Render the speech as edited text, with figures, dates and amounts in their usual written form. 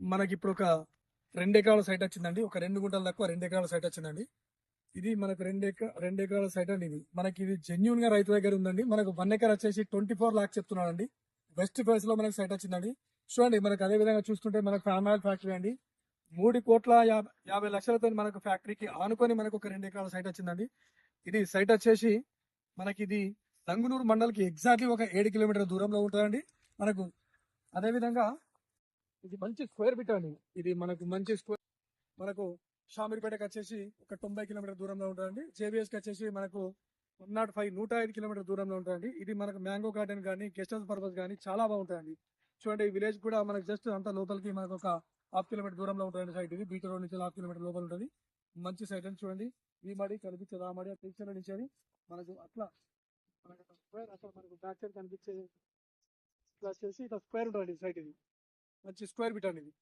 మనకి ఇప్పుడు ఒక 2 ఎకరాల సైట్ వచ్చిందండి. ఒక 2 గుంటలు తక్కువ 2 ఎకరాల సైట్ వచ్చిందండి. ఇది మనకు 2 ఎకరాల సైట్ అండి. ఇది జెన్యున్ గా రైతు దగ్గర ఉందండి. మనకు 1 ఎకర్ వచ్చేసి 24 లాక్స్ చెప్తున్నాడండి. బెస్ట్ ప్రైస్ లో మనకు సైట్ వచ్చిందండి. చూడండి, మనకు అదే విధంగా చూస్తుంటే మనకు ఫామ్ ఆయిల్ ఫ్యాక్టరీ అండి. 3,50,00,000తో మనకు ఫ్యాక్టరీకి ఆనుకొని మనకు ఒక 2 ఎకరాల సైట్ వచ్చిందండి. ఇది సైట్ వచ్చేసి మనకి ఇది తంగునూరు మండలికి ఎగ్జాక్ట్లీ ఒక 7 కిలోమీటర్ల దూరంలో ఉంటుందండి. మనకు అదే విధంగా ఇది మంచి స్క్వేర్ బిట్ అండి. ఇది మనకు మంచి స్క్వేర్. మనకు షామీర్పేటకి వచ్చేసి ఒక 90 కిలోమీటర్ దూరంలో ఉంటుందండి. జేబీఎస్కి వచ్చేసి మనకు 105 కిలోమీటర్ దూరంలో ఉంటుందండి. ఇది మనకు మ్యాంగో గార్డెన్ కానీ గెస్ట్ హౌస్ పర్పస్ కానీ చాలా బాగుంటుందండి. చూడండి, ఈ విలేజ్ కూడా మనకు జస్ట్ అంత లోపలికి మనకు ఒక హాఫ్ కిలోమీటర్ దూరంలో ఉంటుంది సైట్. ఇది బీటీ రోడ్ నుంచి హాఫ్ కిలోమీటర్ లోపల ఉంటుంది. మంచి సైట్ అని చూడండి. ఈ మడి కనిపించేది ఆ మడి పిక్చర్ నుంచి అది మనకు అట్లా మనకు స్క్వేర్ అసలు మనకు బ్యాక్ సైడ్ కనిపించేది ఇట్లా వచ్చేసి ఇట్లా స్క్వేర్ ఉంటుంది సైట్. ఇది మంచి స్క్వేర్ బిట్ అండి ఇది.